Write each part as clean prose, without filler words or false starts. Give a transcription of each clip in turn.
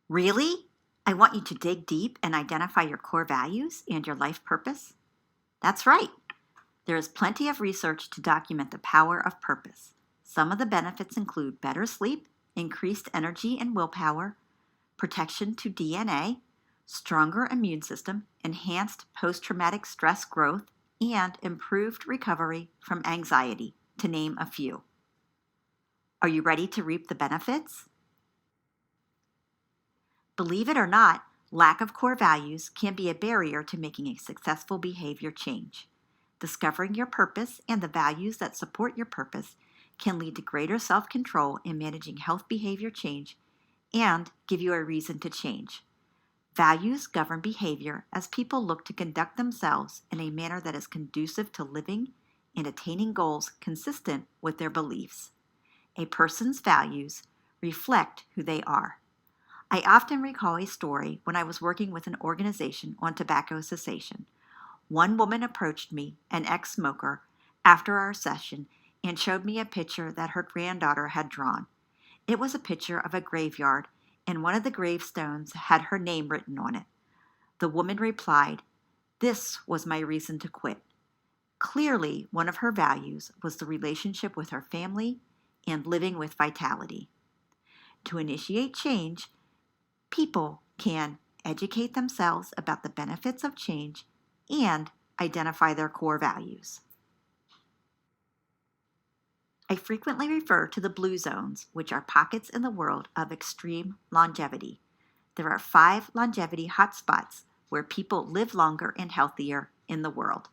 Really? I want you to dig deep and identify your core values and your life purpose? That's right. There is plenty of research to document the power of purpose. Some of the benefits include better sleep, increased energy and willpower, protection to DNA, stronger immune system, enhanced post traumatic stress growth, and improved recovery from anxiety, to name a few. Are you ready to reap the benefits? Believe it or not, lack of core values can be a barrier to making a successful behavior change. Discovering your purpose and the values that support your purpose can lead to greater self control in managing health behavior change and give you a reason to change. Values govern behavior as people look to conduct themselves in a manner that is conducive to living and attaining goals consistent with their beliefs. A person's values reflect who they are. I often recall a story when I was working with an organization on tobacco cessation. One woman approached me, an ex-smoker, after our session and showed me a picture that her granddaughter had drawn. It was a picture of a graveyard, and one of the gravestones had her name written on it. The woman replied, "This was my reason to quit." Clearly, one of her values was the relationship with her family and living with vitality. To initiate change, people can educate themselves about the benefits of change and identify their core values. I frequently refer to the blue zones, which are pockets in the world of extreme longevity. There are 5 longevity hotspots where people live longer and healthier in the world.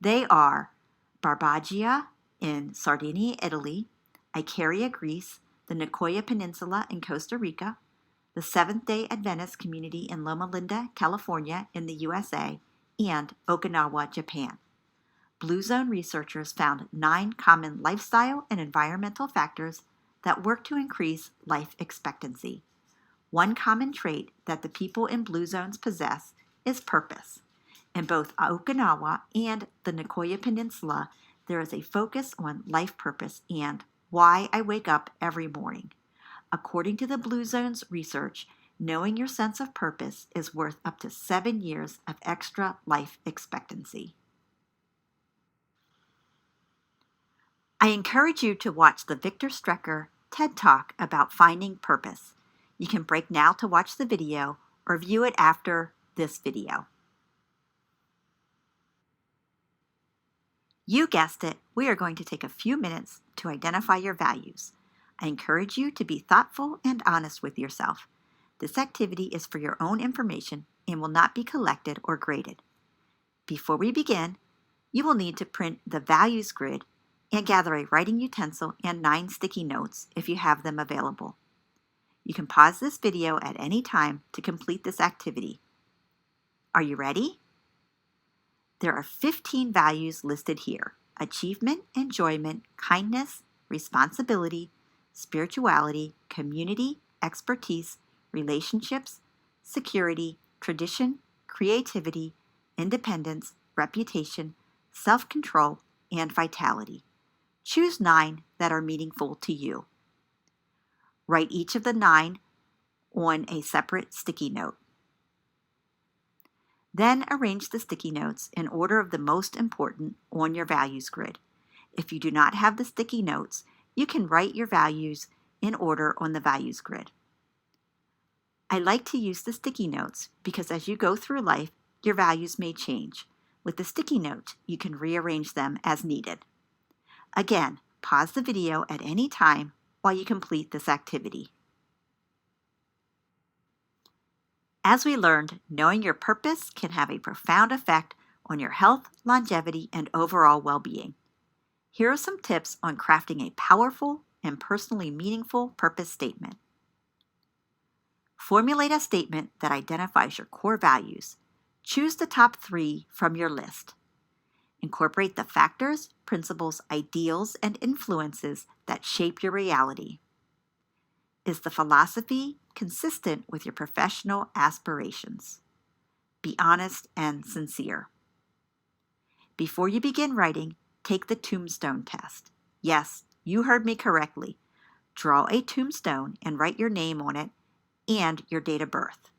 They are Barbagia in Sardinia, Italy, Icaria, Greece, the Nicoya Peninsula in Costa Rica, the Seventh-day Adventist community in Loma Linda, California in the USA, and Okinawa, Japan. Blue Zone researchers found 9 common lifestyle and environmental factors that work to increase life expectancy. One common trait that the people in Blue Zones possess is purpose. In both Okinawa and the Nicoya Peninsula, there is a focus on life purpose and why I wake up every morning. According to the Blue Zones research, knowing your sense of purpose is worth up to 7 years of extra life expectancy. I encourage you to watch the Victor Strecker TED Talk about finding purpose. You can break now to watch the video or view it after this video. You guessed it, we are going to take a few minutes to identify your values. I encourage you to be thoughtful and honest with yourself. This activity is for your own information and will not be collected or graded. Before we begin, you will need to print the values grid and gather a writing utensil and 9 sticky notes if you have them available. You can pause this video at any time to complete this activity. Are you ready? There are 15 values listed here: achievement, enjoyment, kindness, responsibility, spirituality, community, expertise, relationships, security, tradition, creativity, independence, reputation, self-control, and vitality. Choose 9 that are meaningful to you. Write each of the 9 on a separate sticky note. Then arrange the sticky notes in order of the most important on your values grid. If you do not have the sticky notes, you can write your values in order on the values grid. I like to use the sticky notes because as you go through life, your values may change. With the sticky note, you can rearrange them as needed. Again, pause the video at any time while you complete this activity. As we learned, knowing your purpose can have a profound effect on your health, longevity, and overall well-being. Here are some tips on crafting a powerful and personally meaningful purpose statement. Formulate a statement that identifies your core values. Choose the top 3 from your list. Incorporate the factors, principles, ideals, and influences that shape your reality. Is the philosophy consistent with your professional aspirations? Be honest and sincere. Before you begin writing, take the tombstone test. Yes, you heard me correctly. Draw a tombstone and write your name on it and your date of birth.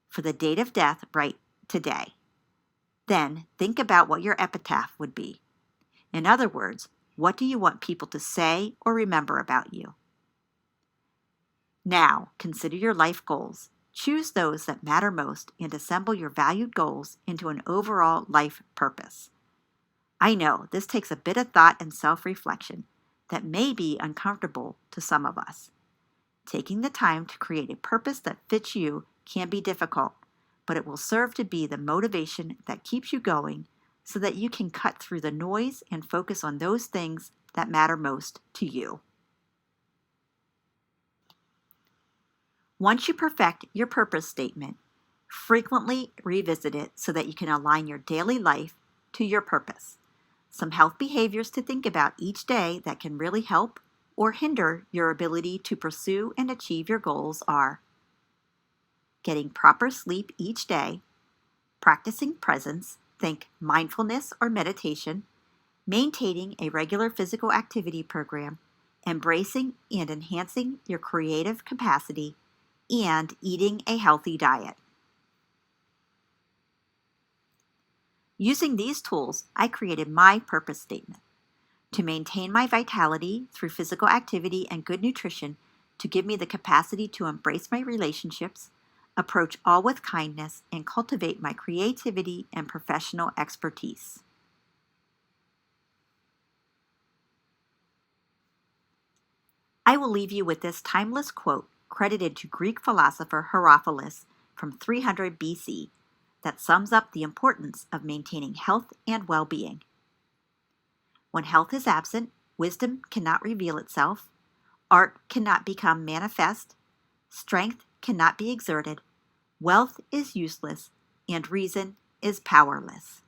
For the date of death, write today. Then think about what your epitaph would be. In other words, what do you want people to say or remember about you? Now, consider your life goals. Choose those that matter most and assemble your valued goals into an overall life purpose. I know this takes a bit of thought and self-reflection that may be uncomfortable to some of us. Taking the time to create a purpose that fits you can be difficult, but it will serve to be the motivation that keeps you going so that you can cut through the noise and focus on those things that matter most to you. Once you perfect your purpose statement, frequently revisit it so that you can align your daily life to your purpose. Some health behaviors to think about each day that can really help or hinder your ability to pursue and achieve your goals are getting proper sleep each day, practicing presence, think mindfulness or meditation, maintaining a regular physical activity program, embracing and enhancing your creative capacity, and eating a healthy diet. Using these tools, I created my purpose statement to maintain my vitality through physical activity and good nutrition, to give me the capacity to embrace my relationships, approach all with kindness, and cultivate my creativity and professional expertise. I will leave you with this timeless quote credited to Greek philosopher Herophilus from 300 BC that sums up the importance of maintaining health and well-being. When health is absent, wisdom cannot reveal itself, art cannot become manifest, strength cannot be exerted, wealth is useless, and reason is powerless.